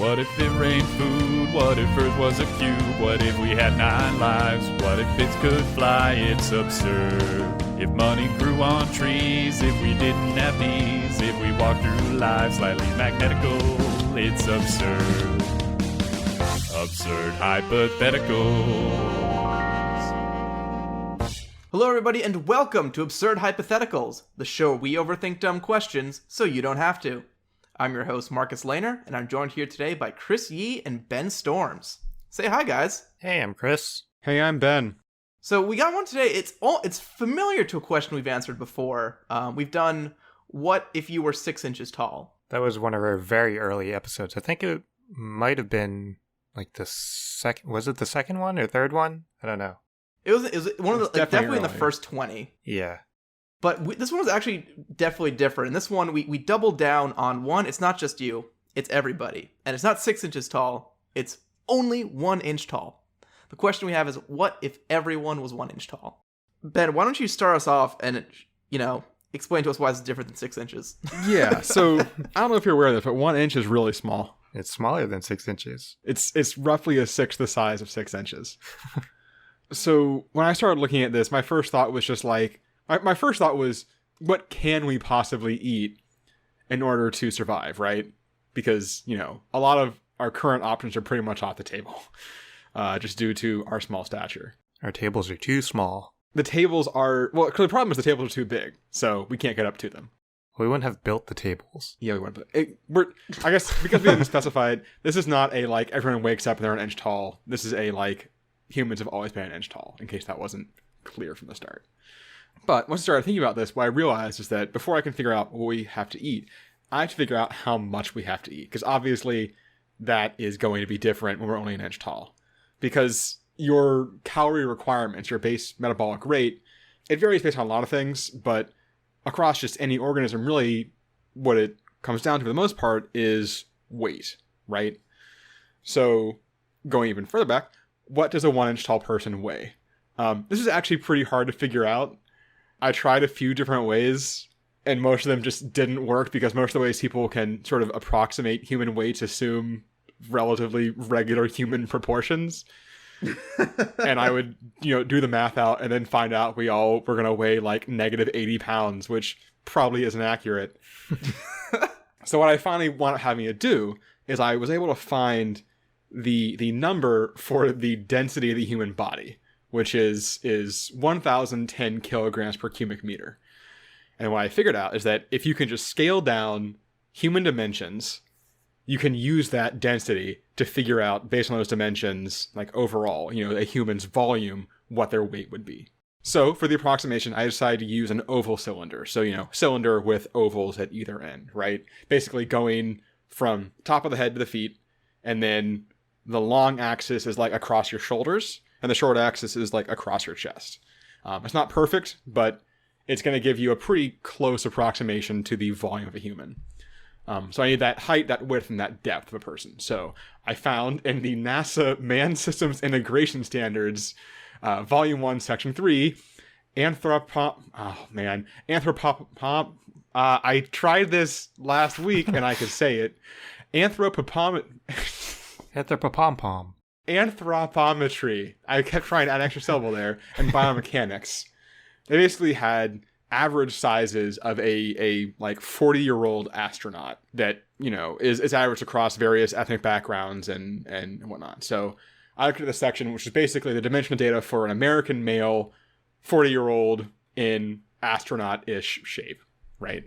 What if it rained food? What if Earth was a cube? What if we had 9 lives? What if bits could fly? It's absurd. If money grew on trees, if we didn't have knees, if we walked through life slightly magnetical, it's absurd. Absurd Hypotheticals. Hello everybody and welcome to Absurd Hypotheticals, the show where we overthink dumb questions so you don't have to. I'm your host Marcus Lehner, and I'm joined here today by Chris Yee and Ben Storms. Say hi, guys. Hey, I'm Chris. Hey, I'm Ben. So we got one today. It's familiar to a question we've answered before. We've done what if you were 6 inches tall? That was one of our very early episodes. I think it might have been like the second. Was it the second one or third one? I don't know. It was one of the definitely in the early. first 20. Yeah. But this one was actually definitely different. In this one, we doubled down on one. It's not just you. It's everybody. And it's not 6 inches tall. It's only 1 inch tall. The question we have is, what if everyone was 1 inch tall? Ben, why don't you start us off and, explain to us why it's different than 6 inches? Yeah, so I don't know if you're aware of this, but 1 inch is really small. It's smaller than 6 inches. It's roughly a sixth the size of 6 inches. So when I started looking at this, my first thought was just like, my first thought was, what can we possibly eat in order to survive, right? Because, a lot of our current options are pretty much off the table, just due to our small stature. Our tables are too small. The tables are, well, the problem is the tables are too big, so we can't get up to them. We wouldn't have built the tables. Yeah, we wouldn't. I guess, because we haven't specified, this is not a, everyone wakes up and they're an inch tall. This is a, humans have always been an inch tall, in case that wasn't clear from the start. But once I started thinking about this, what I realized is that before I can figure out what we have to eat, I have to figure out how much we have to eat. Because obviously, that is going to be different when we're only an inch tall. Because your calorie requirements, your base metabolic rate, it varies based on a lot of things, but across just any organism, really, what it comes down to for the most part is weight, right? So, going even further back, what does a 1 inch tall person weigh? This is actually pretty hard to figure out. I tried a few different ways, and most of them just didn't work because most of the ways people can sort of approximate human weights assume relatively regular human proportions. And I would, do the math out and then find out we all were going to weigh negative 80 pounds, which probably isn't accurate. So what I finally wound up having to do is I was able to find the number for the density of the human body, which is 1,010 kilograms per cubic meter. And what I figured out is that if you can just scale down human dimensions, you can use that density to figure out, based on those dimensions, overall, a human's volume, what their weight would be. So for the approximation, I decided to use an oval cylinder. So, cylinder with ovals at either end, right? Basically going from top of the head to the feet, and then the long axis is across your shoulders, and the short axis is across your chest. It's not perfect, but it's going to give you a pretty close approximation to the volume of a human. So I need that height, that width, and that depth of a person. So I found in the NASA Manned Systems Integration Standards, Volume 1, Section 3, I tried this last week and I could say it. Anthropometry. I kept trying to add an extra syllable there. And biomechanics. They basically had average sizes of a 40-year-old astronaut that, is averaged across various ethnic backgrounds and whatnot. So I looked at this section, which is basically the dimensional data for an American male 40-year-old in astronaut-ish shape, right?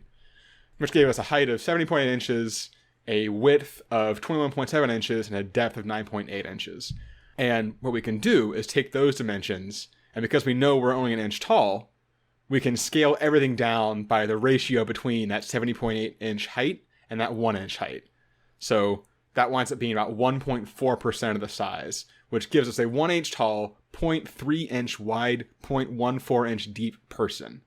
Which gave us a height of 70.8 inches, a width of 21.7 inches, and a depth of 9.8 inches. And what we can do is take those dimensions, and because we know we're only an inch tall, we can scale everything down by the ratio between that 70.8 inch height and that 1 inch height. So that winds up being about 1.4% of the size, which gives us a 1 inch tall, 0.3 inch wide, 0.14 inch deep person.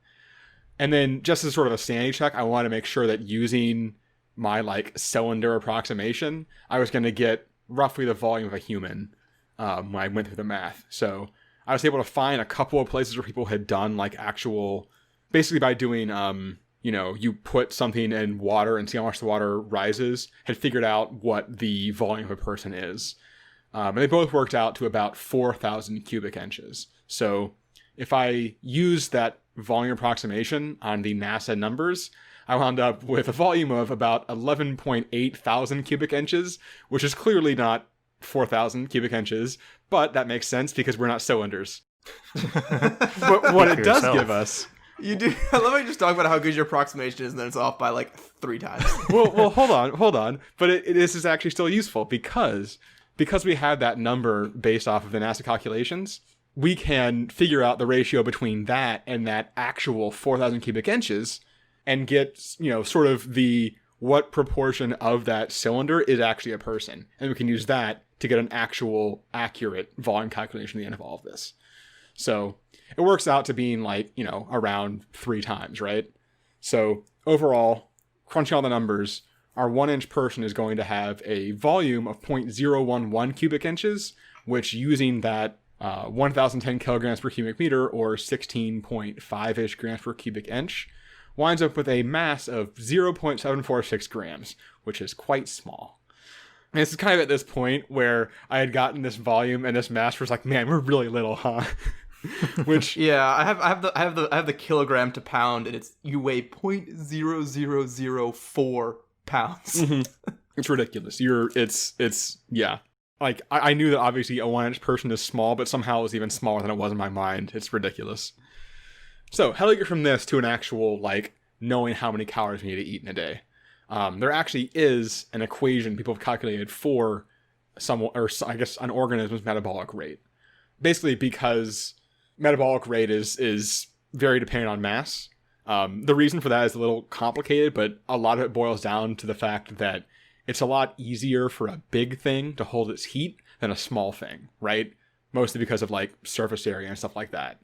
And then just as sort of a sanity check, I want to make sure that using my cylinder approximation, I was going to get roughly the volume of a human when I went through the math. So I was able to find a couple of places where people had done actual, basically by doing you put something in water and see how much the water rises, had figured out what the volume of a person is. And they both worked out to about 4,000 cubic inches. So if I use that volume approximation on the NASA numbers, I wound up with a volume of about 11.8 thousand cubic inches, which is clearly not 4,000 cubic inches, but that makes sense because we're not cylinders. But what it does give us... You do. I love how you just talk about how good your approximation is, and then it's off by like 3 times. well, hold on. But this is actually still useful because we have that number based off of the NASA calculations. We can figure out the ratio between that and that actual 4,000 cubic inches, and get sort of what proportion of that cylinder is actually a person, and we can use that to get an actual accurate volume calculation at the end of all of this. So it works out to being like, around 3 times, right? So overall, crunching all the numbers, our 1-inch person is going to have a volume of 0.011 cubic inches, which using that 1,010 kilograms per cubic meter, or 16.5-ish grams per cubic inch, winds up with a mass of 0.746 grams, which is quite small. And this is kind of at this point where I had gotten this volume and this mass was like, man, we're really little, huh? Which I have the kilogram to pound, and you weigh 0.0004 pounds. Mm-hmm. It's ridiculous. Yeah. Like I knew that obviously a 1-inch person is small, but somehow it was even smaller than it was in my mind. It's ridiculous. So how do you get from this to an actual knowing how many calories we need to eat in a day? There actually is an equation people have calculated for an organism's metabolic rate. Basically, because metabolic rate is very dependent on mass. The reason for that is a little complicated, but a lot of it boils down to the fact that it's a lot easier for a big thing to hold its heat than a small thing, right? Mostly because of surface area and stuff like that.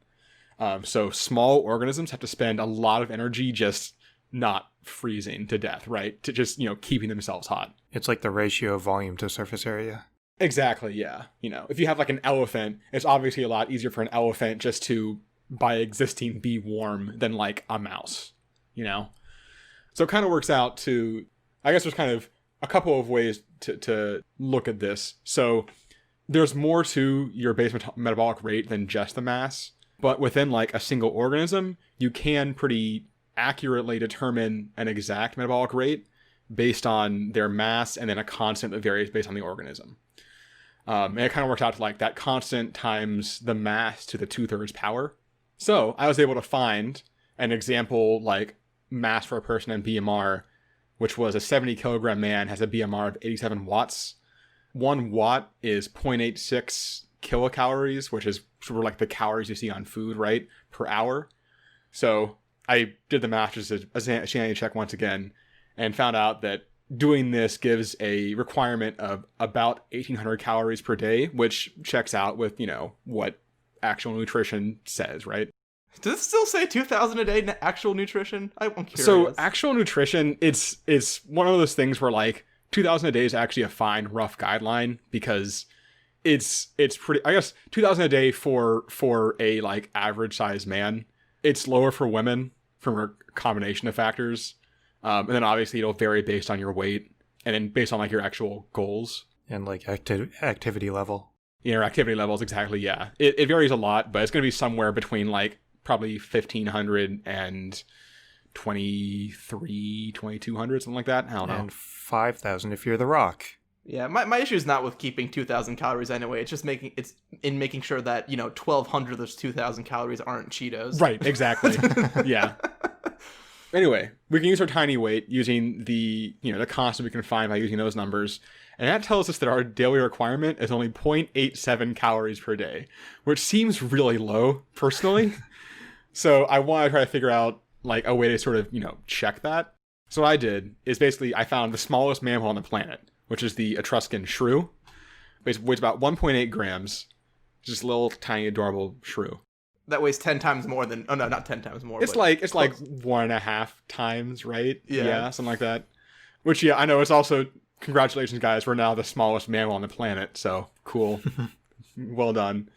So small organisms have to spend a lot of energy just not freezing to death, right? To just, keeping themselves hot. It's like the ratio of volume to surface area. Exactly, yeah. If you have an elephant, it's obviously a lot easier for an elephant just to, by existing, be warm than a mouse, So it kind of works out to, I guess there's kind of a couple of ways to look at this. So there's more to your base metabolic rate than just the mass, but within a single organism, you can pretty accurately determine an exact metabolic rate based on their mass and then a constant that varies based on the organism. And it kind of works out to that constant times the mass to the 2/3 power. So I was able to find an example mass for a person in BMR, which was a 70 kilogram man has a BMR of 87 watts. 1 watt is 0.86 kilocalories, which is sort of the calories you see on food, right, per hour. So I did the math just as a sanity check once again, and found out that doing this gives a requirement of about 1,800 calories per day, which checks out with, what actual nutrition says, right? Does it still say 2,000 a day actual nutrition? I'm curious. So actual nutrition, it's one of those things where 2,000 a day is actually a fine, rough guideline, because it's pretty, I guess 2,000 a day for a average sized man. It's lower for women from a combination of factors. And then obviously it'll vary based on your weight and then based on your actual goals. And activity level. Your activity levels, exactly, yeah. It varies a lot, but it's going to be somewhere between probably 1,500 and 2,200, something like that. I don't know. And 5,000 if you're The Rock. Yeah, my issue is not with keeping 2,000 calories anyway. It's just making sure that 1,200 of those 2,000 calories aren't Cheetos. Right, exactly. Yeah. Anyway, we can use our tiny weight using the constant we can find by using those numbers. And that tells us that our daily requirement is only 0.87 calories per day, which seems really low, personally. So I want to try to figure out a way to sort of, check that. So what I did is basically I found the smallest mammal on the planet, which is the Etruscan shrew. It weighs about 1.8 grams. Just a little tiny adorable shrew. That weighs 10 times more than... Oh, no, not 10 times more. It's but it's close. 1.5 times, right? Yeah. Something like that. Which, yeah, I know it's also... Congratulations, guys. We're now the smallest mammal on the planet, so cool. Well done.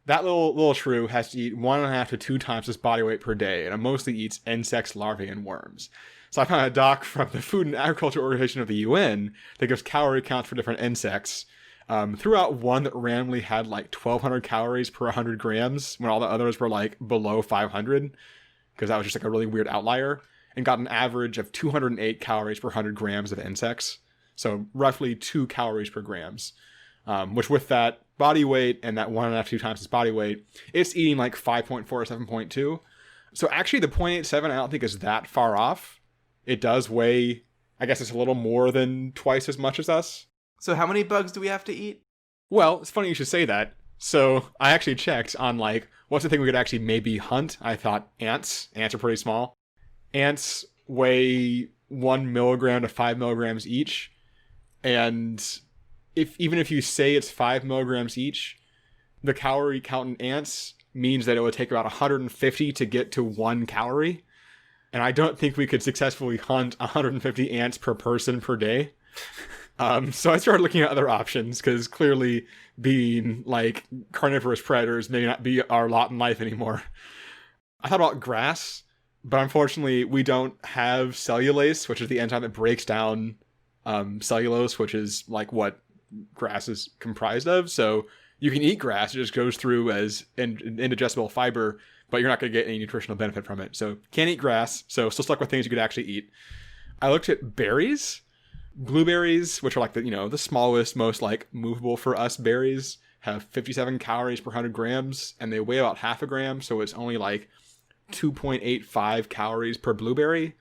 that little shrew has to eat 1.5 to 2 times its body weight per day, and it mostly eats insects, larvae, and worms. So I found a doc from the Food and Agriculture Organization of the UN that gives calorie counts for different insects. Threw out one that randomly had like 1,200 calories per 100 grams when all the others were like below 500, because that was just like a really weird outlier, and got an average of 208 calories per 100 grams of insects. So roughly 2 calories per grams, which with that body weight and that 1.5 to 2 times its body weight, it's eating like 5.4 or 7.2. So actually the 0.87 I don't think is that far off. It does weigh, I guess it's a little more than twice as much as us. So how many bugs do we have to eat? Well, it's funny you should say that. So I actually checked on like, what's the thing we could actually maybe hunt? I thought ants. Ants are pretty small. Ants weigh 1 milligram to 5 milligrams each. And even if you say it's 5 milligrams each, the calorie count in ants means that it would take about 150 to get to 1 calorie. And I don't think we could successfully hunt 150 ants per person per day. So I started looking at other options, because clearly being like carnivorous predators may not be our lot in life anymore. I thought about grass, but unfortunately we don't have cellulase, which is the enzyme that breaks down cellulose, which is like what grass is comprised of. So you can eat grass, it just goes through as indigestible fiber, but you're not going to get any nutritional benefit from it. So can't eat grass, so still stuck with things you could actually eat. I looked at berries. Blueberries, which are like the smallest, most like movable for us berries, have 57 calories per 100 grams, and they weigh about half a gram, so it's only like 2.85 calories per blueberry.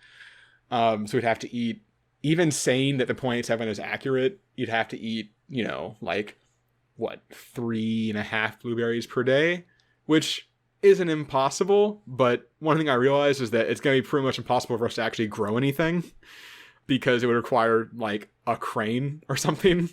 So we'd have to eat, even saying that the 0.87 is accurate, you'd have to eat, like, 3.5 blueberries per day, which isn't impossible, but one thing I realized is that it's going to be pretty much impossible for us to actually grow anything, because it would require like a crane or something.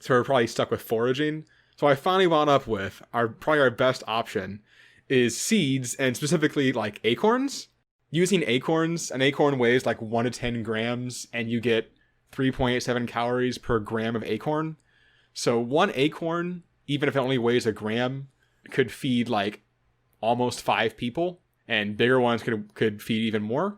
So we're probably stuck with foraging. So I finally wound up with probably our best option is seeds, and specifically like acorns. Using acorns, an acorn weighs like 1 to 10 grams, and you get 3.87 calories per gram of acorn. So one acorn, even if it only weighs a gram, could feed like almost 5 people, and bigger ones could feed even more.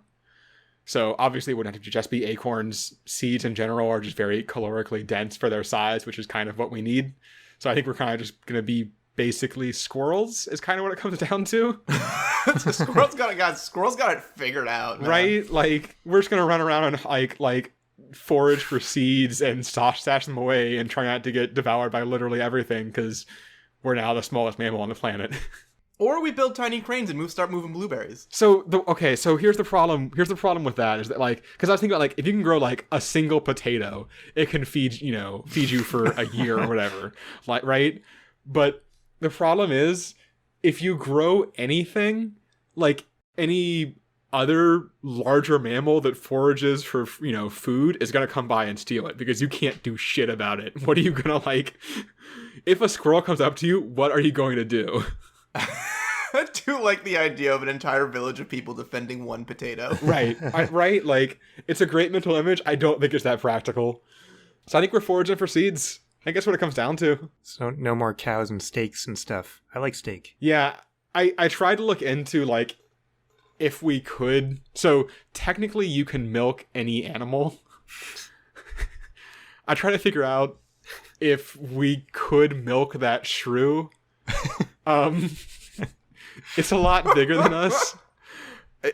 So obviously it wouldn't have to just be acorns. Seeds in general are just very calorically dense for their size, which is kind of what we need. So I think we're kind of just going to be basically squirrels is kind of what it comes down to. Squirrels got it figured out, man. Right? Like, we're just going to run around and like forage for seeds and stash them away and try not to get devoured by literally everything, because we're now the smallest mammal on the planet. Or we build tiny cranes and start moving blueberries. So here's the problem. Here's the problem with that is that, like, because I was thinking about, like, if you can grow like a single potato, it can feed you for a year or whatever, like, right? But the problem is, if you grow anything, like any other larger mammal that forages for food is gonna come by and steal it, because you can't do shit about it. What are you gonna, like? If a squirrel comes up to you, what are you going to do? I do like the idea of an entire village of people defending one potato. Right. Right? Like, it's a great mental image. I don't think it's that practical. So I think we're foraging for seeds. I guess what it comes down to. So no more cows and steaks and stuff. I like steak. Yeah. I tried to look into, like, if we could. So technically you can milk any animal. I try to figure out if we could milk that shrew. It's a lot bigger than us.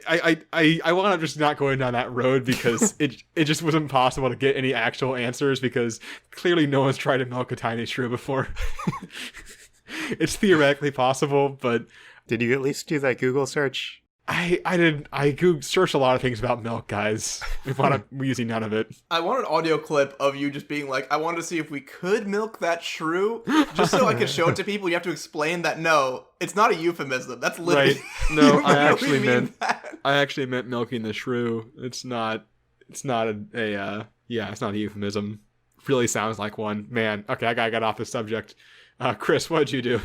I wound up just not going down that road, because it just wasn't possible to get any actual answers, because clearly no one's tried to milk a tiny shrew before. It's theoretically possible, but did you at least do that Google search? I did. I searched a lot of things about milk, guys. We're using none of it. I want an audio clip of you just being like, I wanted to see if we could milk that shrew, just so I could show it to people. You have to explain that, no, it's not a euphemism. That's literally... Right. No, You I really actually meant milking the shrew. It's not it's not a euphemism. Really sounds like one. Man, okay, I gotta get off the subject. Chris, what'd you do?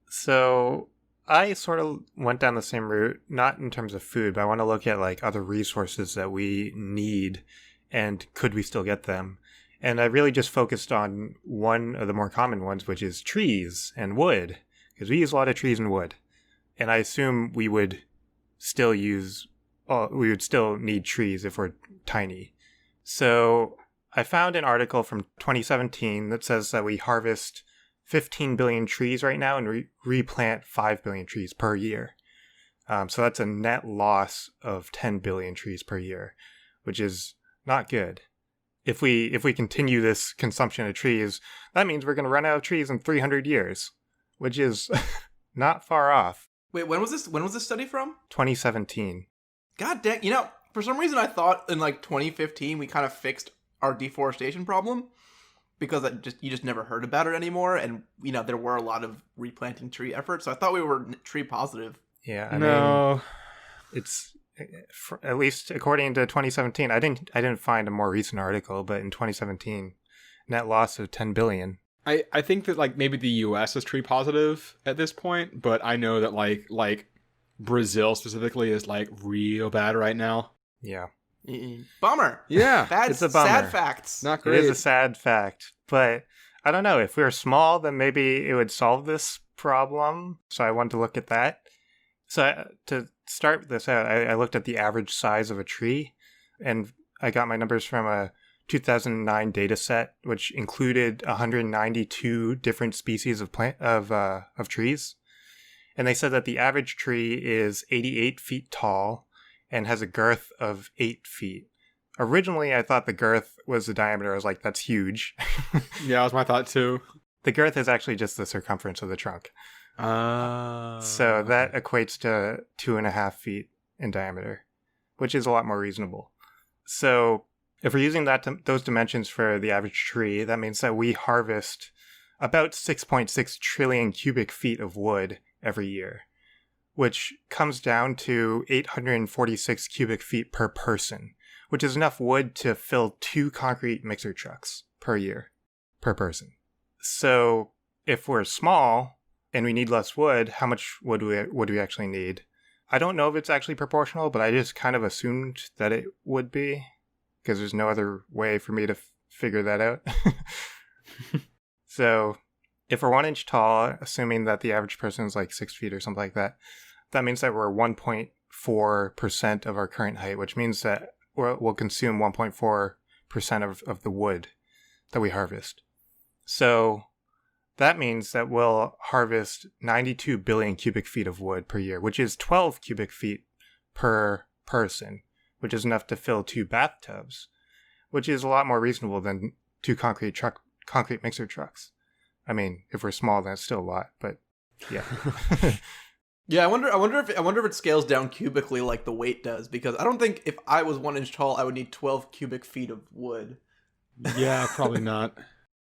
So I sort of went down the same route, not in terms of food, but I want to look at like other resources that we need and could we still get them. And I really just focused on one of the more common ones, which is trees and wood, because we use a lot of trees and wood. And I assume we would still need trees if we're tiny. So I found an article from 2017 that says that we harvest 15 billion trees right now and replant 5 billion trees per year. So that's a net loss of 10 billion trees per year, which is not good. If we continue this consumption of trees, that means we're going to run out of trees in 300 years, which is not far off. Wait, when was this study from? 2017. God dang, for some reason I thought in like 2015 we kind of fixed our deforestation problem because you just never heard about it anymore, and there were a lot of replanting tree efforts, so I thought we were tree positive. Yeah, I mean, it's at least according to 2017. I didn't find a more recent article, but in 2017, net loss of 10 billion. I think that like maybe the US is tree positive at this point, but I know that like Brazil specifically is like real bad right now. Yeah. Bummer. Yeah. It's a bummer. Sad facts. Not great. It is a sad fact, but I don't know. If we were small, then maybe it would solve this problem. So I wanted to look at that. So to start this out, I looked at the average size of a tree, and I got my numbers from a 2009 data set, which included 192 different species of trees. And they said that the average tree is 88 feet tall and has a girth of 8 feet. Originally, I thought the girth was the diameter. I was like, that's huge. Yeah, that was my thought too. The girth is actually just the circumference of the trunk. So that equates to 2.5 feet in diameter, which is a lot more reasonable. So if we're using those dimensions for the average tree, that means that we harvest about 6.6 trillion cubic feet of wood every year, which comes down to 846 cubic feet per person, which is enough wood to fill 2 concrete mixer trucks per year, per person. So if we're small and we need less wood, how much wood would we actually need? I don't know if it's actually proportional, but I just kind of assumed that it would be, because there's no other way for me to figure that out. So if we're 1 inch tall, assuming that the average person is like 6 feet or something like that, that means that we're 1.4% of our current height, which means that we'll consume 1.4% of the wood that we harvest. So that means that we'll harvest 92 billion cubic feet of wood per year, which is 12 cubic feet per person, which is enough to fill 2 bathtubs, which is a lot more reasonable than 2 concrete mixer trucks. I mean, if we're small, then it's still a lot, but yeah. Yeah, I wonder if it scales down cubically like the weight does, because I don't think if I was 1 inch tall, I would need 12 cubic feet of wood. Yeah, probably not.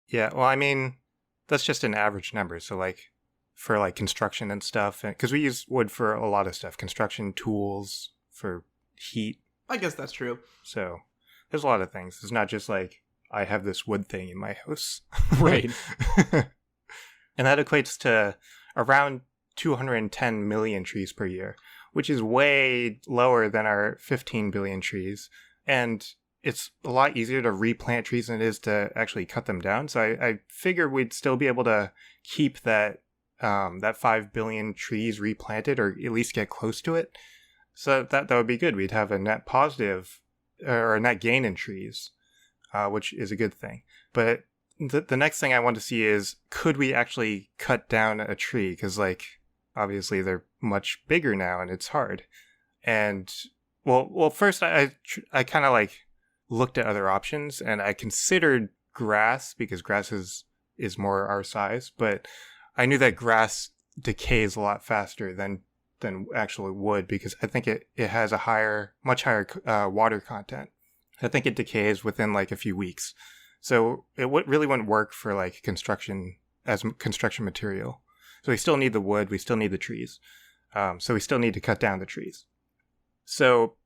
Yeah, well, I mean, that's just an average number. So like for like construction and stuff, because we use wood for a lot of stuff, construction tools, for heat. I guess that's true. So there's a lot of things. It's not just like I have this wood thing in my house. Right. And that equates to around 210 million trees per year, which is way lower than our 15 billion trees. And it's a lot easier to replant trees than it is to actually cut them down. So I figured we'd still be able to keep that 5 billion trees replanted, or at least get close to it. So that would be good. We'd have a net positive or a net gain in trees, which is a good thing. But the next thing I want to see is, could we actually cut down a tree? Because like obviously they're much bigger now and it's hard. And well, first I kind of like looked at other options, and I considered grass, because grass is more our size, but I knew that grass decays a lot faster than actual wood, because I think it has a much higher water content. I think it decays within like a few weeks. So it really wouldn't work for like construction material. So we still need the wood, we still need the trees. So we still need to cut down the trees. So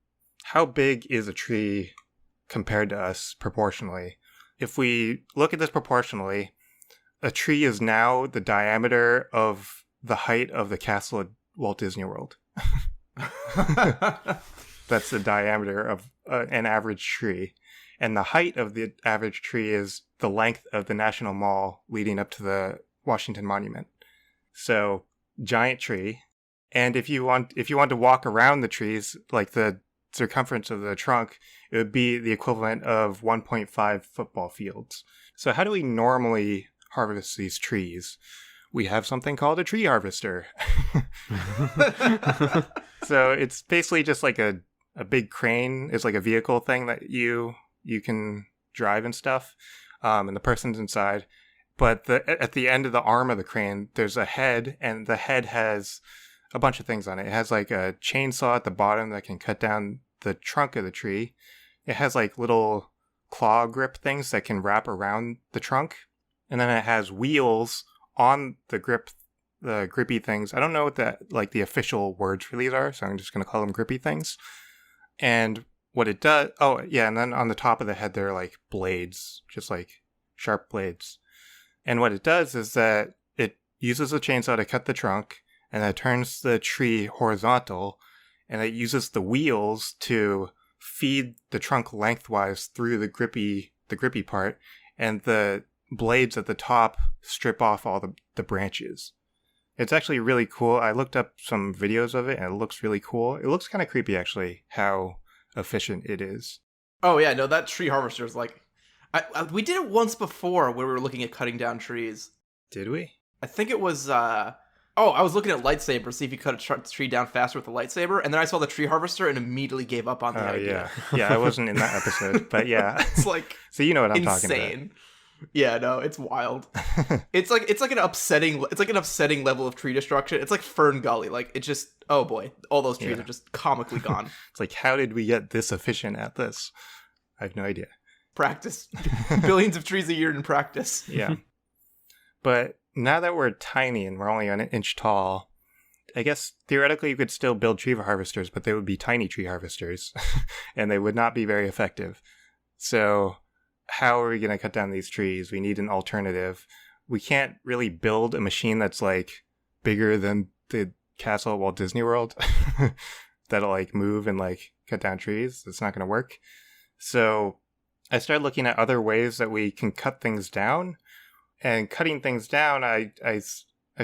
how big is a tree compared to us proportionally? If we look at this proportionally, a tree is now the diameter of the height of the castle at Walt Disney World. That's the diameter of an average tree. And the height of the average tree is the length of the National Mall leading up to the Washington Monument. So giant tree. And if you want to walk around the trees, like the circumference of the trunk, it would be the equivalent of 1.5 football fields. So how do we normally harvest these trees? We have something called a tree harvester. So it's basically just like a big crane. It's like a vehicle thing that you can drive and stuff, and the person's inside. But at the end of the arm of the crane, there's a head, and the head has a bunch of things on it. It has like a chainsaw at the bottom that can cut down the trunk of the tree. It has like little claw grip things that can wrap around the trunk. And then it has wheels on the grippy things. I don't know what the official words for these are, so I'm just going to call them grippy things. And what it does, oh yeah, and then on the top of the head there are like blades, just like sharp blades. And what it does is that it uses a chainsaw to cut the trunk, and it turns the tree horizontal, and it uses the wheels to feed the trunk lengthwise through the grippy part, and the blades at the top strip off all the branches. It's actually really cool. I looked up some videos of it, and it looks really cool. It looks kind of creepy, actually, how efficient it is. Oh yeah, no, that tree harvester is like, we did it once before where we were looking at cutting down trees. Did we? I think it was, I was looking at lightsabers, see if you cut a tree down faster with a lightsaber, and then I saw the tree harvester and immediately gave up on the idea. Yeah, I wasn't in that episode, but yeah. It's like so you know what I'm talking about. Insane. Yeah, no, it's wild. It's like an upsetting level of tree destruction. It's like Fern Gully. Like, it just, oh boy, all those trees are just comically gone. It's like, how did we get this efficient at this? I have no idea. Practice. Billions of trees a year in practice. Yeah. But now that we're tiny and we're only an inch tall, I guess theoretically you could still build tree harvesters, but they would be tiny tree harvesters, and they would not be very effective. So how are we going to cut down these trees? We need an alternative. We can't really build a machine that's like bigger than the castle at Walt Disney World that'll like move and like cut down trees. It's not going to work. So I started looking at other ways that we can cut things down. And cutting things down, I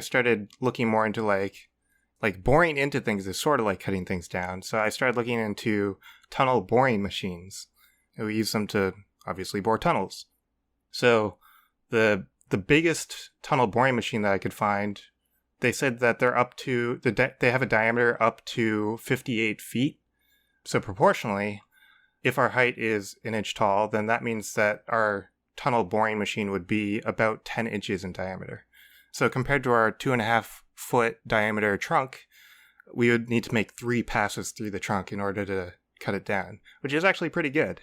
started looking more into like boring into things is sort of like cutting things down. So I started looking into tunnel boring machines. And we use them to obviously bore tunnels. So the biggest tunnel boring machine that I could find, they said that they're up to they have a diameter up to 58 feet. So proportionally, if our height is an inch tall, then that means that our tunnel boring machine would be about 10 inches in diameter. So compared to our 2.5 foot diameter trunk, we would need to make 3 passes through the trunk in order to cut it down, which is actually pretty good.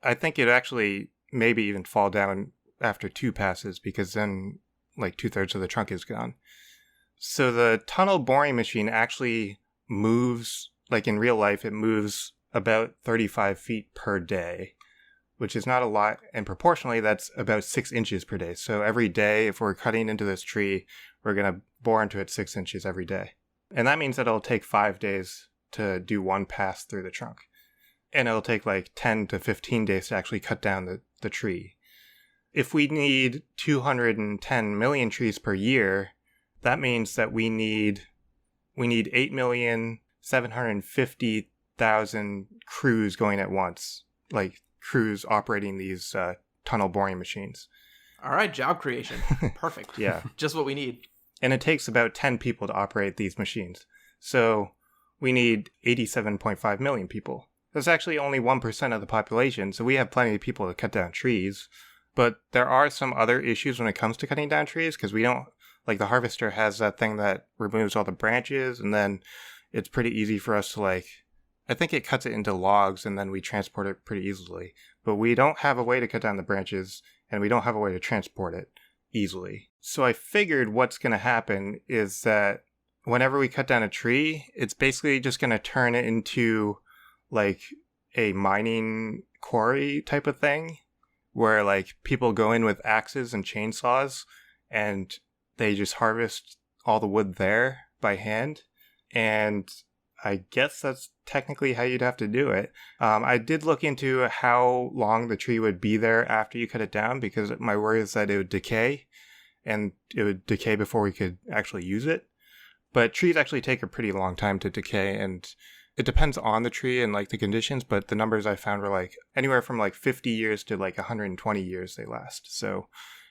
I think it'd actually maybe even fall down after 2 passes, because then like 2/3 of the trunk is gone. So the tunnel boring machine actually moves, like in real life, it moves about 35 feet per day, which is not a lot. And proportionally, that's about 6 inches per day. So every day, if we're cutting into this tree, we're going to bore into it 6 inches every day. And that means that it'll take 5 days to do 1 pass through the trunk. And it'll take like 10 to 15 days to actually cut down the tree. If we need 210 million trees per year, that means that we need 8,750,000 crews going at once, like crews operating these tunnel boring machines. All right, job creation. Perfect. Yeah. Just what we need. And it takes about 10 people to operate these machines. So we need 87.5 million people. That's actually only 1% of the population, so we have plenty of people to cut down trees. But there are some other issues when it comes to cutting down trees, because we don't, like the harvester has that thing that removes all the branches, and then it's pretty easy for us to I think it cuts it into logs, and then we transport it pretty easily. But we don't have a way to cut down the branches, and we don't have a way to transport it easily. So I figured what's going to happen is that whenever we cut down a tree, it's basically just going to turn it into like a mining quarry type of thing, where like people go in with axes and chainsaws and they just harvest all the wood there by hand. And I guess that's technically how you'd have to do it. I did look into how long the tree would be there after you cut it down, because my worry is that it would decay, and it would decay before we could actually use it. But trees actually take a pretty long time to decay, and it depends on the tree and like the conditions, but the numbers I found were like anywhere from like 50 years to like 120 years they last. So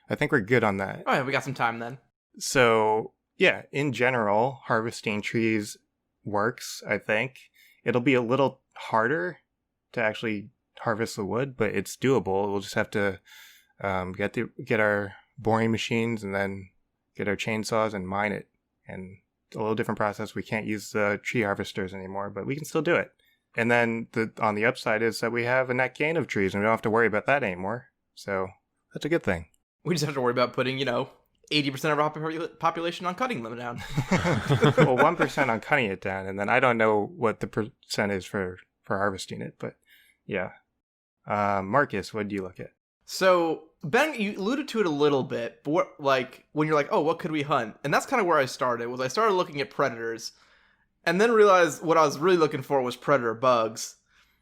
I think we're good on that. Oh yeah, we got some time then. So yeah, in general, harvesting trees works, I think. It'll be a little harder to actually harvest the wood, but it's doable. We'll just have to get our boring machines and then get our chainsaws and mine it. And a little different process. We can't use the tree harvesters anymore, but we can still do it. And then on the upside is that we have a net gain of trees and we don't have to worry about that anymore. So that's a good thing. We just have to worry about putting, 80% of our population on cutting them down. Well, 1% on cutting it down, and then I don't know what the percent is for harvesting it, but yeah. Marcus, what do you look at? So, Ben, you alluded to it a little bit, but when you're like, oh, what could we hunt? And that's kind of where I started, was I started looking at predators, and then realized what I was really looking for was predator bugs.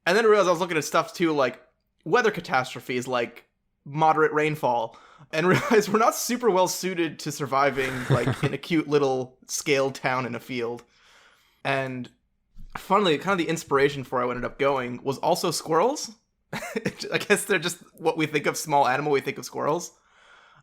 And then realized I was looking at stuff too, like weather catastrophes, like moderate rainfall, and realized we're not super well suited to surviving like in a cute little scaled town in a field. And funnily, kind of the inspiration for how I ended up going was also squirrels. I guess they're just what we think of small animal, we think of squirrels.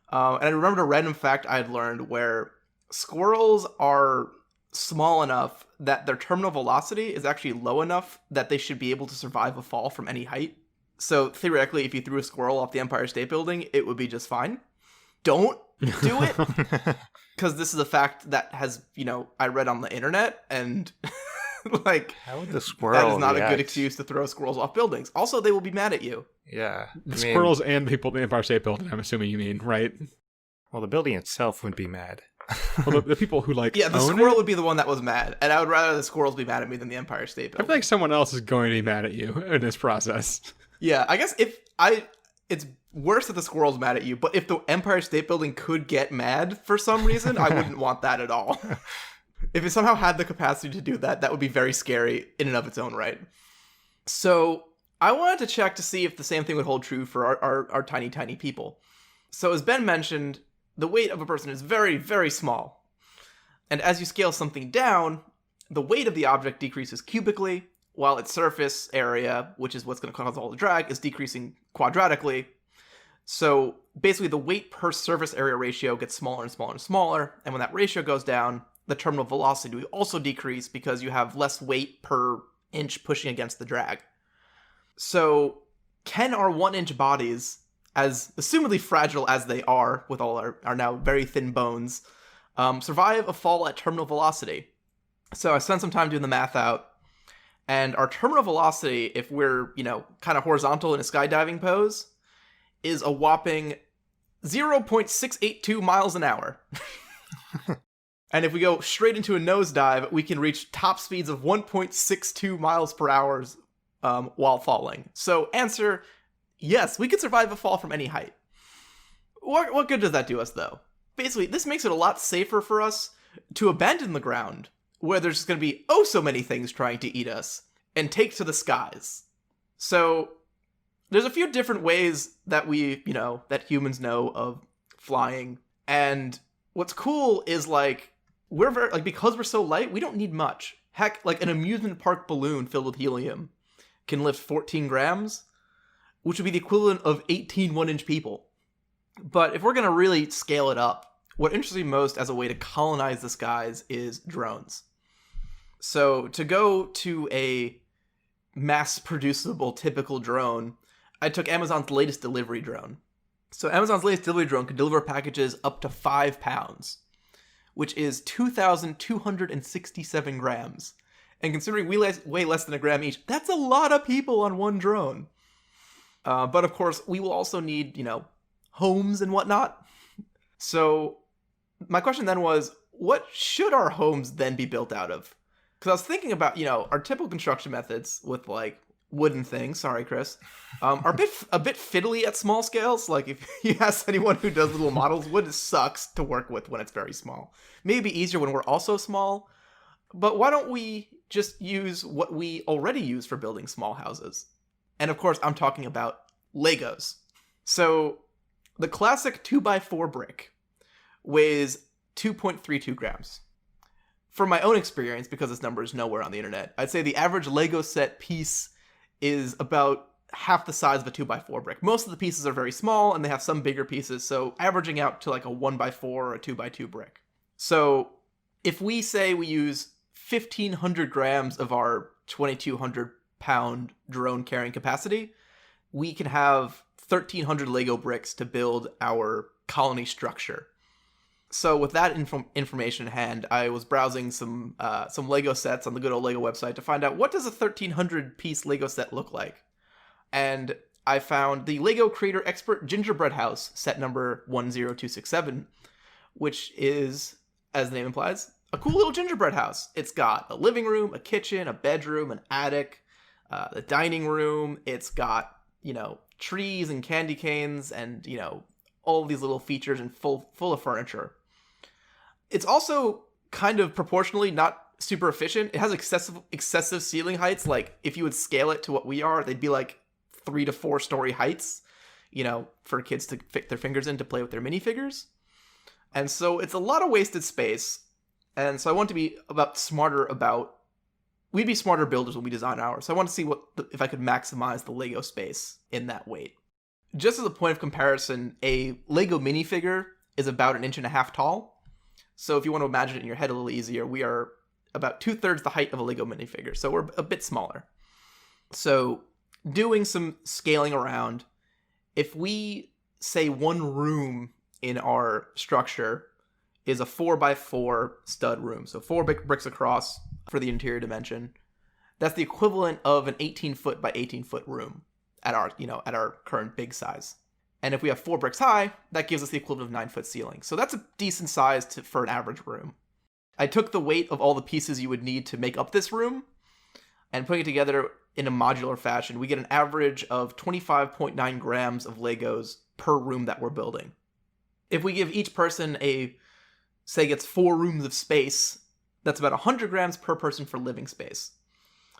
And I remembered a random fact I had learned where squirrels are small enough that their terminal velocity is actually low enough that they should be able to survive a fall from any height. So theoretically, if you threw a squirrel off the Empire State Building, it would be just fine. Don't do it. Because this is a fact that has, I read on the internet, and like, how would the squirrel that is not react? a good excuse to throw squirrels off buildings. Also, they will be mad at you. Yeah. Squirrels and people at the Empire State Building, I'm assuming you mean, right? Well, the building itself would be mad. Well, the people who Yeah, the own squirrel it? would be the one that was mad. And I would rather the squirrels be mad at me than the Empire State I Building. feel like someone else is going to be mad at you in this process. Yeah, I guess it's worse that the squirrel's mad at you, but if the Empire State Building could get mad for some reason, I wouldn't want that at all. If it somehow had the capacity to do that, that would be very scary in and of its own right. So I wanted to check to see if the same thing would hold true for our tiny, tiny people. So as Ben mentioned, the weight of a person is very, very small. And as you scale something down, the weight of the object decreases cubically, while its surface area, which is what's going to cause all the drag, is decreasing quadratically. So basically the weight per surface area ratio gets smaller and smaller and smaller, and when that ratio goes down, the terminal velocity will also decrease because you have less weight per inch pushing against the drag. So can our 1-inch bodies, as assumedly fragile as they are with all our now very thin bones, survive a fall at terminal velocity? So I spent some time doing the math out, and our terminal velocity, if we're, kind of horizontal in a skydiving pose, is a whopping 0.682 miles an hour. And if we go straight into a nosedive, we can reach top speeds of 1.62 miles per hour while falling. So answer, yes, we could survive a fall from any height. What good does that do us, though? Basically, this makes it a lot safer for us to abandon the ground, where there's just going to be so many things trying to eat us, and take to the skies. So there's a few different ways that that humans know of flying. And what's cool is we're very, because we're so light, we don't need much. Heck, an amusement park balloon filled with helium can lift 14 grams, which would be the equivalent of 18 1-inch people. But if we're going to really scale it up, what interests me most as a way to colonize the skies is drones. So to go to a mass-producible typical drone, I took Amazon's latest delivery drone. So Amazon's latest delivery drone can deliver packages up to 5 pounds, which is 2,267 grams. And considering we weigh less than a gram each, that's a lot of people on one drone. But of course, we will also need, homes and whatnot. So my question then was, what should our homes then be built out of? Because I was thinking about, our typical construction methods with wooden things, sorry, Chris, are a bit fiddly at small scales. If you ask anyone who does little models, wood sucks to work with when it's very small. Maybe easier when we're also small, but why don't we just use what we already use for building small houses? And of course, I'm talking about Legos. So the classic 2x4 brick weighs 2.32 grams. from my own experience, because this number is nowhere on the internet, I'd say the average Lego set piece is about half the size of a 2x4 brick. Most of the pieces are very small, and they have some bigger pieces, so averaging out to like a 1x4 or a 2x2 brick. So if we say we use 1,500 grams of our 2,200 pound drone carrying capacity, we can have 1,300 Lego bricks to build our colony structure. So with that information in hand, I was browsing some Lego sets on the good old Lego website to find out, what does a 1,300 piece Lego set look like? And I found the Lego Creator Expert Gingerbread House set number 10267, which is, as the name implies, a cool little gingerbread house. It's got a living room, a kitchen, a bedroom, an attic, the dining room. It's got, trees and candy canes and, all of these little features and full of furniture. It's also kind of proportionally not super efficient. It has excessive ceiling heights. Like, if you would scale it to what we are, they'd be like 3 to 4 story heights, for kids to fit their fingers in to play with their minifigures. And so it's a lot of wasted space. And so I want to be we'd be smarter builders when we design ours. So I want to see if I could maximize the Lego space in that weight. Just as a point of comparison, a Lego minifigure is about 1.5 inches tall. So if you want to imagine it in your head a little easier, we are about 2/3 the height of a Lego minifigure. So we're a bit smaller. So doing some scaling around, if we say one room in our structure is a 4x4 stud room, so 4 bricks across for the interior dimension, that's the equivalent of an 18-foot by 18-foot room at our current big size. And if we have 4 bricks high, that gives us the equivalent of 9-foot ceiling. So that's a decent size for an average room. I took the weight of all the pieces you would need to make up this room, and putting it together in a modular fashion, we get an average of 25.9 grams of Legos per room that we're building. If we give each person gets 4 rooms of space, that's about 100 grams per person for living space.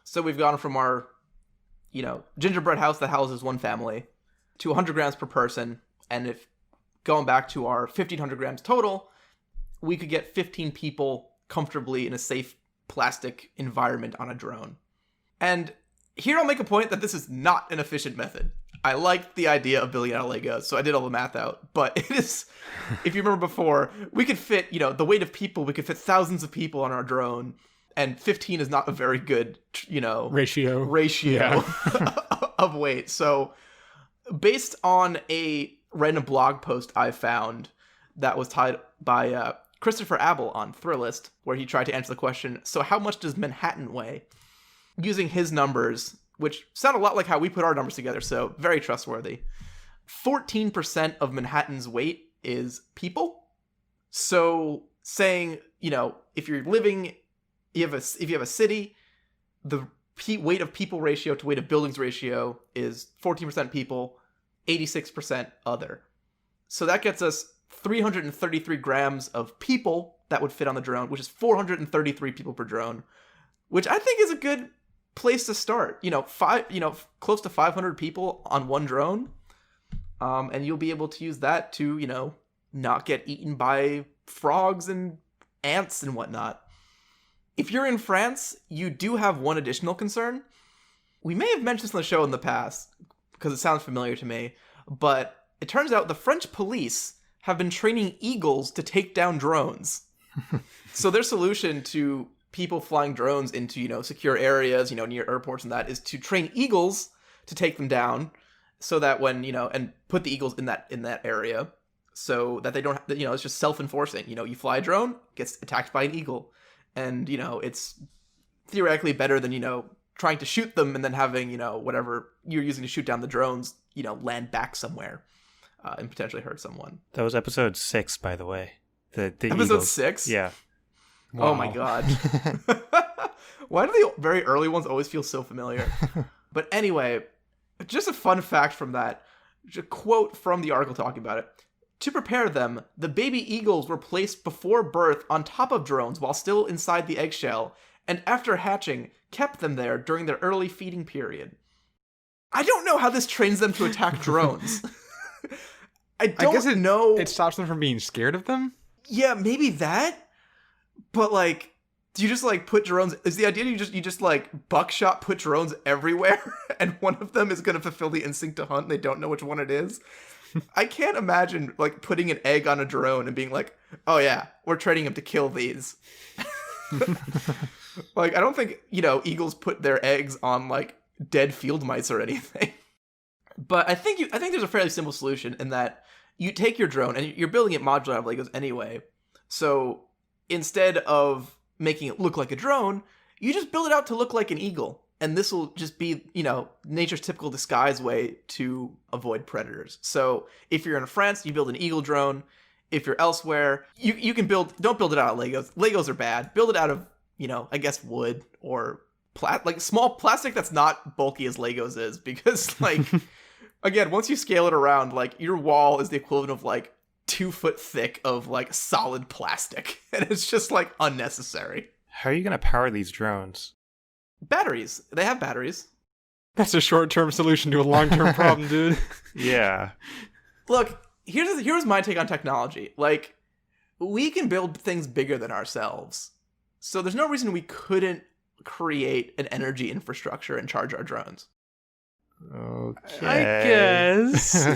So we've gone from our, gingerbread house that houses one family to 100 grams per person. And if going back to our 1,500 grams total, we could get 15 people comfortably in a safe plastic environment on a drone. And here I'll make a point that this is not an efficient method. I liked the idea of building out of Legos, so I did all the math out. But it is, if you remember before, we could fit, the weight of people, we could fit thousands of people on our drone, and 15 is not a very good, ratio of weight. So based on a random blog post I found that was tied by Christopher Abel on Thrillist, where he tried to answer the question, so how much does Manhattan weigh? Using his numbers, which sound a lot like how we put our numbers together, so very trustworthy. 14% of Manhattan's weight is people. So saying, if you're living, if you have a city, the weight of people ratio to weight of buildings ratio is 14% people, 86% other. So that gets us 333 grams of people that would fit on the drone, which is 433 people per drone, which I think is a good place to start. Close to 500 people on one drone, and you'll be able to use that to not get eaten by frogs and ants and whatnot. If you're in France, you do have one additional concern. We may have mentioned this on the show in the past because it sounds familiar to me, but it turns out the French police have been training eagles to take down drones. So their solution to people flying drones into, secure areas, near airports and that, is to train eagles to take them down, so that when, and put the eagles in that area, so that they don't, it's just self-enforcing. You fly a drone, gets attacked by an eagle, and, it's theoretically better than, trying to shoot them and then having, whatever you're using to shoot down the drones, land back somewhere and potentially hurt someone. That was episode 6, by the way. The episode eagles. 6? Yeah. Wow. Oh my god. Why do the very early ones always feel so familiar? But anyway, just a fun fact from that. A quote from the article talking about it. To prepare them, the baby eagles were placed before birth on top of drones while still inside the eggshell, and after hatching, kept them there during their early feeding period. I don't know how this trains them to attack drones. I guess it stops them from being scared of them? Yeah, maybe that. But, Do you just like put drones? Is the idea you just like buckshot put drones everywhere, and one of them is gonna fulfill the instinct to hunt? And they don't know which one it is. I can't imagine like putting an egg on a drone and being like, "Oh yeah, we're training him to kill these." Like, I don't think eagles put their eggs on like dead field mice or anything. But I think there's a fairly simple solution in that you take your drone and you're building it modular out of Legos anyway. So instead of making it look like a drone, you just build it out to look like an eagle. And this will just be, nature's typical disguise way to avoid predators. So if you're in France, you build an eagle drone. If you're elsewhere, you can don't build it out of Legos. Legos are bad. Build it out of, I guess wood or small plastic that's not bulky as Legos is. Because again, once you scale it around, your wall is the equivalent of 2 foot thick of solid plastic, and it's just unnecessary. How are you going to power these drones? Batteries. They have batteries. That's a short-term solution to a long-term problem, dude. Yeah. Look, here's my take on technology. We can build things bigger than ourselves, so there's no reason we couldn't create an energy infrastructure and charge our drones. Okay. I guess.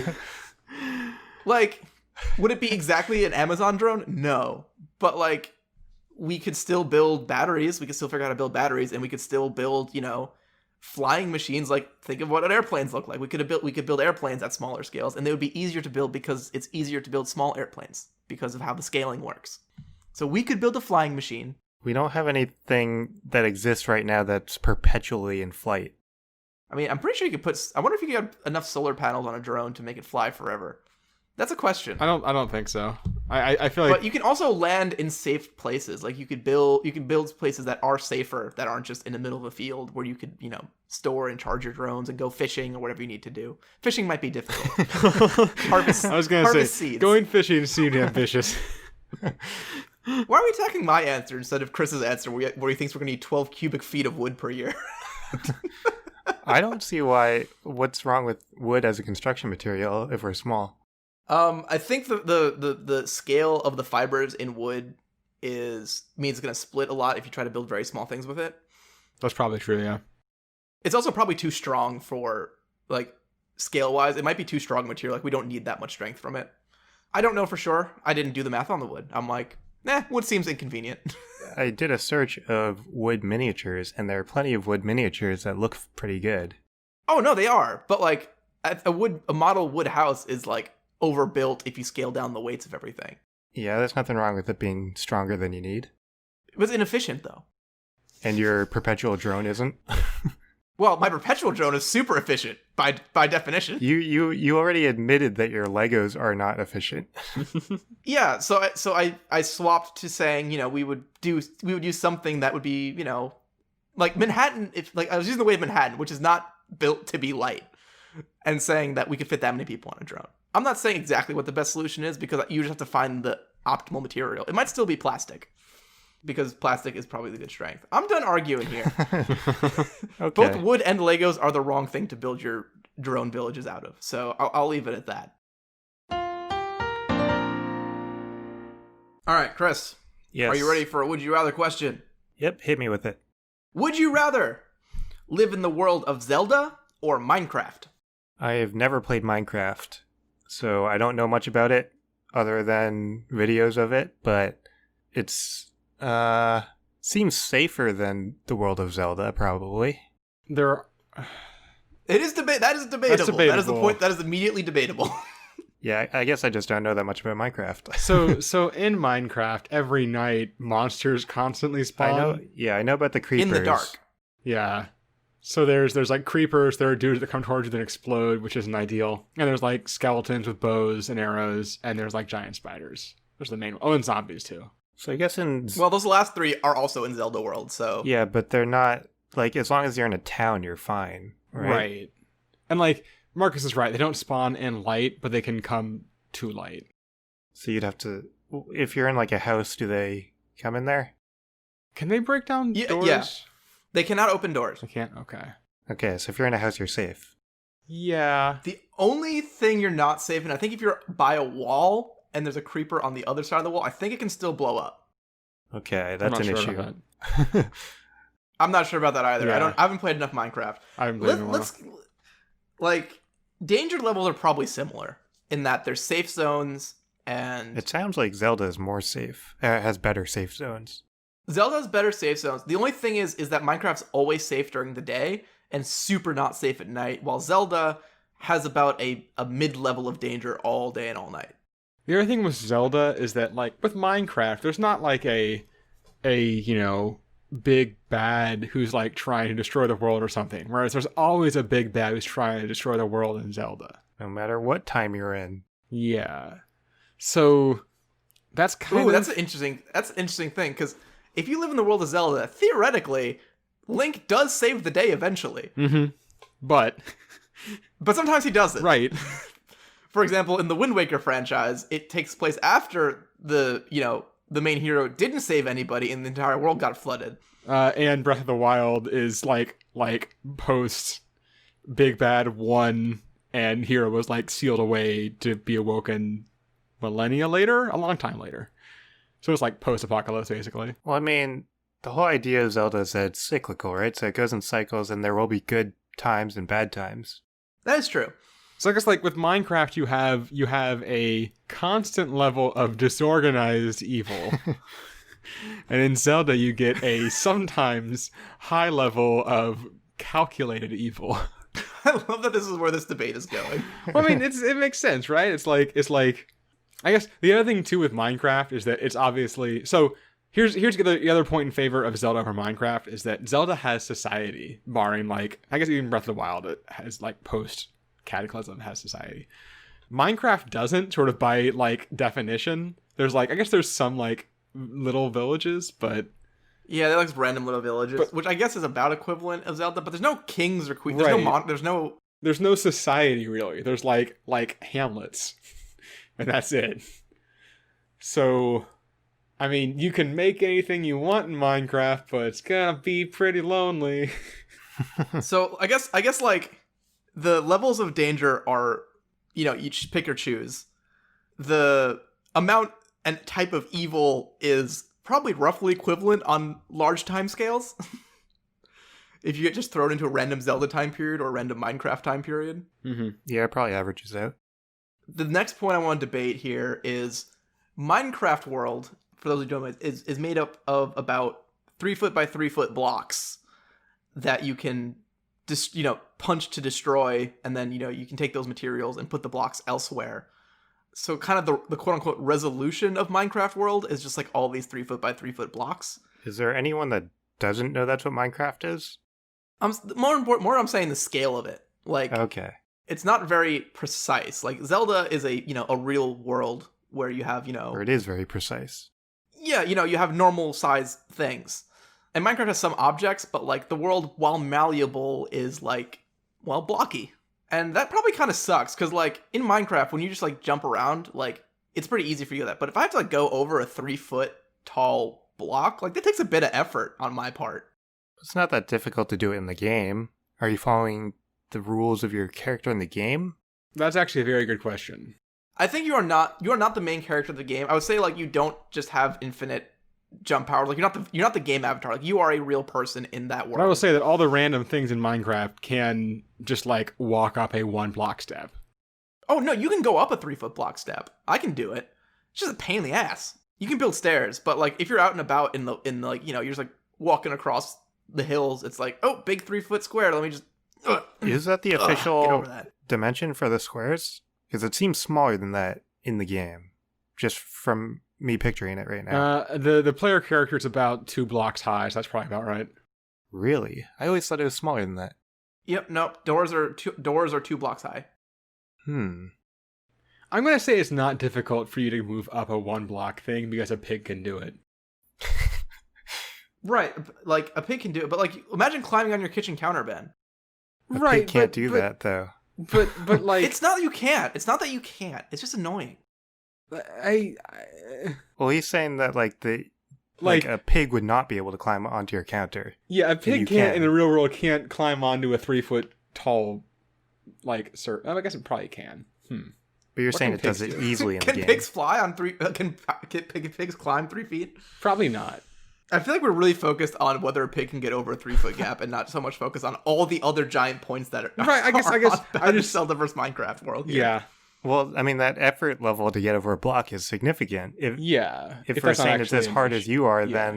Would it be exactly an Amazon drone? No. But, we could still build batteries. We could still figure out how to build batteries, and we could still build, flying machines. Think of what airplanes look like. We could build airplanes at smaller scales, and they would be easier to build because it's easier to build small airplanes because of how the scaling works. So we could build a flying machine. We don't have anything that exists right now that's perpetually in flight. I mean, I'm pretty sure you could I wonder if you could get enough solar panels on a drone to make it fly forever. That's a question. I don't think so. I feel like. But you can also land in safe places. You can build places that are safer, that aren't just in the middle of a field where you could, store and charge your drones and go fishing or whatever you need to do. Fishing might be difficult. I was gonna say seeds. Going fishing seemed ambitious. Why are we attacking my answer instead of Chris's answer, where he thinks we're gonna need 12 cubic feet of wood per year? I don't see what's wrong with wood as a construction material if we're small. I think the scale of the fibers in wood means it's going to split a lot if you try to build very small things with it. That's probably true, yeah. It's also probably too strong for, scale-wise. It might be too strong material. We don't need that much strength from it. I don't know for sure. I didn't do the math on the wood. I'm wood seems inconvenient. I did a search of wood miniatures, and there are plenty of wood miniatures that look pretty good. Oh, no, they are. But, a model wood house is, overbuilt if you scale down the weights of everything. Yeah, there's nothing wrong with it being stronger than you need. It was inefficient, though. And your perpetual drone isn't? Well, my perpetual drone is super efficient by definition. You already admitted that your Legos are not efficient. Yeah, so I swapped to saying, we would use something that would be, Manhattan. If I was using the way of Manhattan, which is not built to be light, and saying that we could fit that many people on a drone. I'm not saying exactly what the best solution is because you just have to find the optimal material. It might still be plastic because plastic is probably the good strength. I'm done arguing here. Okay. Both wood and Legos are the wrong thing to build your drone villages out of. So I'll leave it at that. All right, Chris. Yes. Are you ready for a would you rather question? Yep, hit me with it. Would you rather live in the world of Zelda or Minecraft? I have never played Minecraft, so I don't know much about it other than videos of it, but it's seems safer than the world of Zelda, probably. There It is That is debatable. That's debatable. That is the point. That is immediately debatable. Yeah, I guess I just don't know that much about Minecraft. So in Minecraft, every night monsters constantly spawn. I know about the creepers. In the dark. Yeah. So there's creepers, there are dudes that come towards you that explode, which isn't ideal. And there's skeletons with bows and arrows, and there's giant spiders. There's the main one. Oh, and zombies too. So I guess well, those last three are also in Zelda world, so yeah, but they're not as long as you're in a town, you're fine, right? And Marcus is right. They don't spawn in light, but they can come to light. So you'd have to, if you're in a house, do they come in there? Can they break down doors? Yeah. They cannot open doors. They can't? Okay. Okay, so if you're in a house, you're safe. Yeah. The only thing you're not safe in, I think if you're by a wall and there's a creeper on the other side of the wall, I think it can still blow up. Okay, that's an issue. About that. I'm not sure about that either. Yeah. I haven't played enough Minecraft. I haven't played in a while. Like, danger levels are probably similar in that there's safe zones and It sounds like Zelda is more safe. Has better safe zones. Zelda has better safe zones. The only thing is that Minecraft's always safe during the day and super not safe at night, while Zelda has about a mid-level of danger all day and all night. The other thing with Zelda is that, like, with Minecraft, there's not like a big bad who's like trying to destroy the world or something. Whereas there's always a big bad who's trying to destroy the world in Zelda. No matter what time you're in. Yeah. So that's kind of that's an interesting thing, because if you live in the world of Zelda, theoretically, Link does save the day eventually. Mm-hmm. But sometimes he doesn't. Right. For example, in the Wind Waker franchise, it takes place after the main hero didn't save anybody and the entire world got flooded. And Breath of the Wild is like post Big Bad 1 and hero was like sealed away to be awoken millennia later, a long time later. So it's like post-apocalypse, basically. Well, I mean, the whole idea of Zelda is that it's cyclical, right? So it goes in cycles and there will be good times and bad times. That is true. So I guess like with Minecraft, you have a constant level of disorganized evil. And in Zelda, you get a sometimes high level of calculated evil. I love that this is where this debate is going. Well, I mean, it makes sense, right? It's like, I guess the other thing too with Minecraft is that it's obviously so. Here's the other point in favor of Zelda over Minecraft is that Zelda has society, barring like I guess even Breath of the Wild it has like post Cataclysm has society. Minecraft doesn't, sort of by like definition. There's like I guess there's some like little villages, but yeah, they're like random little villages, which I guess is about equivalent of Zelda. But there's no kings or queens. There's right. There's no society really. There's like hamlets, and that's it. So, I mean, you can make anything you want in Minecraft, but it's gonna be pretty lonely. So I guess like the levels of danger are, you just pick or choose. The amount and type of evil is probably roughly equivalent on large time scales. If you get just thrown into a random Zelda time period or a random Minecraft time period. Mm-hmm. Yeah, it probably averages out. The next point I want to debate here is Minecraft world, for those who don't know, is made up of about 3 foot by 3 foot blocks that you can just, punch to destroy, and then, you can take those materials and put the blocks elsewhere. So kind of the quote-unquote resolution of Minecraft world is just like all these 3 foot by 3 foot blocks. Is there anyone that doesn't know that's what Minecraft is? More I'm saying the scale of it. Like, okay. It's not very precise. Like, Zelda is a real world where you have, Or it is very precise. Yeah, you have normal size things. And Minecraft has some objects, but like the world, while malleable, is like, well, blocky. And that probably kind of sucks, because like in Minecraft, when you just like jump around, like it's pretty easy for you to do that. But if I have to like go over a 3 foot tall block, like that takes a bit of effort on my part. It's not that difficult to do it in the game. Are you following the rules of your character in the game? That's actually a very good question. I think you are not the main character of the game. I would say like you don't just have infinite jump power. Like you're not the game avatar. Like you are a real person in that world. But I will say that all the random things in Minecraft can just like walk up a 1 block step. Oh no, you can go up a 3 foot block step. I can do it. It's just a pain in the ass. You can build stairs, but like if you're out and about in like you're just like walking across the hills, it's like, oh, big 3 foot square. Let me just. Is that the official get over that. dimension for the squares? Because it seems smaller than that in the game, just from me picturing it right now. The player character is about 2 blocks high, so that's probably about right. Really? I always thought it was smaller than that. Yep. Nope. Doors are 2 blocks high. I'm gonna say it's not difficult for you to move up a 1 block thing because a pig can do it. Right. Like a pig can do it, but like imagine climbing on your kitchen counter, Ben. A pig can't do that though. But like it's not that you can't. It's not that you can't. It's just annoying. Well, he's saying that like a pig would not be able to climb onto your counter. Yeah, a pig in the real world can't climb onto a 3 foot tall I guess it probably can. But you're What saying can it does pigs it do? easily in the Can game. pigs fly on 3? Can pigs climb 3 feet? Probably not. I feel like we're really focused on whether a pig can get over a 3-foot gap, and not so much focused on all the other giant points that are Right, I guess- I just Zelda versus Minecraft world. Here. Yeah. Well, I mean, that effort level to get over a block is significant. Yeah. If we're that's not saying it's actually as an hard issue. as you are, Yeah.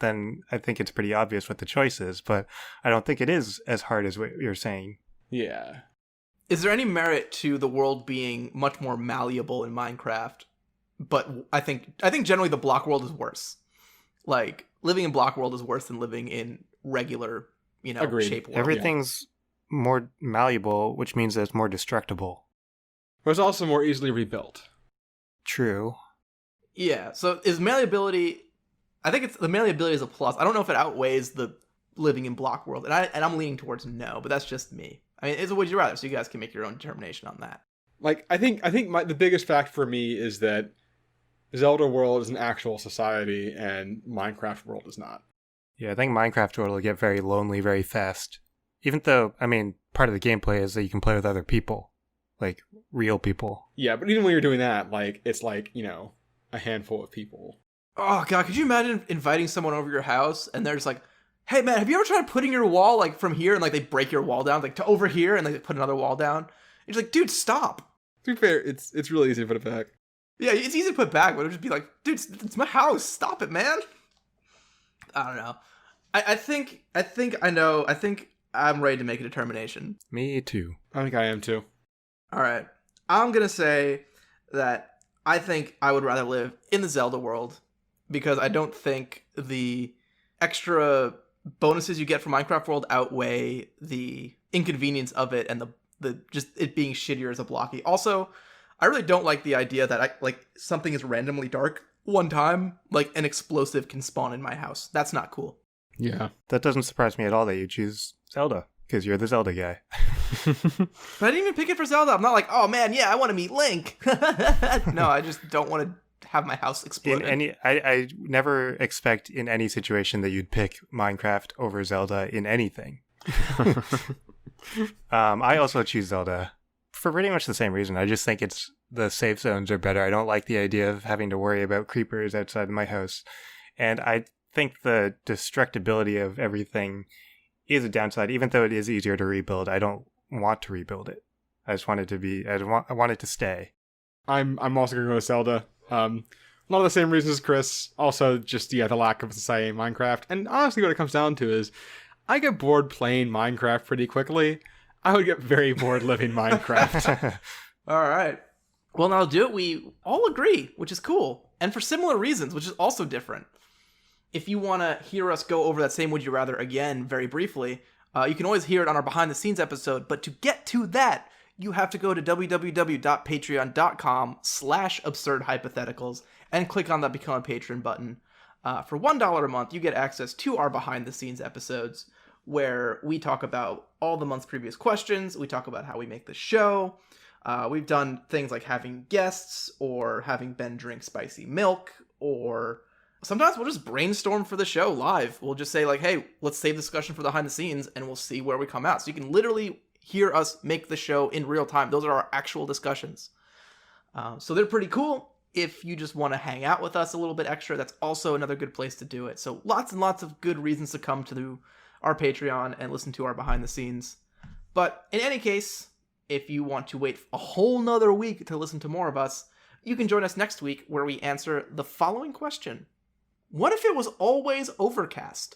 then I think it's pretty obvious what the choice is. But I don't think it is as hard as what you're saying. Yeah. Is there any merit to the world being much more malleable in Minecraft? But I think generally the block world is worse. Like living in block world is worse than living in regular, Agreed. shape world. Everything's more malleable, which means that it's more destructible. But it's also more easily rebuilt. True. Yeah. So is malleability? I think the malleability is a plus. I don't know if it outweighs the living in block world, and I'm leaning towards no. But that's just me. I mean, it's a would you rather, so you guys can make your own determination on that. Like, I think the biggest fact for me is that Zelda world is an actual society and Minecraft world is not. Yeah, I think Minecraft world will get very lonely very fast. Even though, I mean, part of the gameplay is that you can play with other people. Like, real people. Yeah, but even when you're doing that, like, it's like, a handful of people. Oh god, could you imagine inviting someone over your house and they're just like, "Hey man, have you ever tried putting your wall like from here and like they break your wall down like to over here and like they put another wall down?" And you're like, "Dude, stop." To be fair, it's really easy to put it back. Yeah, it's easy to put back, but it'd just be like, "Dude, it's my house. Stop it, man." I don't know. I think I know. I think I'm ready to make a determination. Me too. I think I am too. All right. I'm going to say that I think I would rather live in the Zelda world because I don't think the extra bonuses you get from Minecraft world outweigh the inconvenience of it and the just it being shittier as a blocky. Also, I really don't like the idea that something is randomly dark one time, like an explosive can spawn in my house. That's not cool. Yeah. That doesn't surprise me at all that you choose Zelda, because you're the Zelda guy. But I didn't even pick it for Zelda. I'm not like, "Oh man, yeah, I want to meet Link." No, I just don't want to have my house exploded. I never expect in any situation that you'd pick Minecraft over Zelda in anything. I also choose Zelda for pretty much the same reason. I just think the safe zones are better. I don't like the idea of having to worry about creepers outside my house. And I think the destructibility of everything is a downside. Even though it is easier to rebuild, I don't want to rebuild it. I just want it to be, I want it to stay. I'm also going to go with Zelda. A lot of the same reasons as Chris. Also, just, the lack of society in Minecraft. And honestly, what it comes down to is I get bored playing Minecraft pretty quickly. I would get very bored living Minecraft. All right. Well, now do it. We all agree, which is cool. And for similar reasons, which is also different. If you want to hear us go over that same Would You Rather again very briefly, you can always hear it on our behind the scenes episode. But to get to that, you have to go to www.patreon.com/absurdhypotheticals and click on that Become a Patron button. For $1 a month, you get access to our behind the scenes episodes where we talk about all the month's previous questions. We talk about how we make the show. We've done things like having guests or having Ben drink spicy milk, or sometimes we'll just brainstorm for the show live. We'll just say like, "Hey, let's save discussion for the behind the scenes," and we'll see where we come out. So you can literally hear us make the show in real time. Those are our actual discussions. So they're pretty cool. If you just want to hang out with us a little bit extra, that's also another good place to do it. So lots and lots of good reasons to come to our Patreon and listen to our behind the scenes. But in any case, if you want to wait a whole nother week to listen to more of us, you can join us next week where we answer the following question. What if it was always overcast?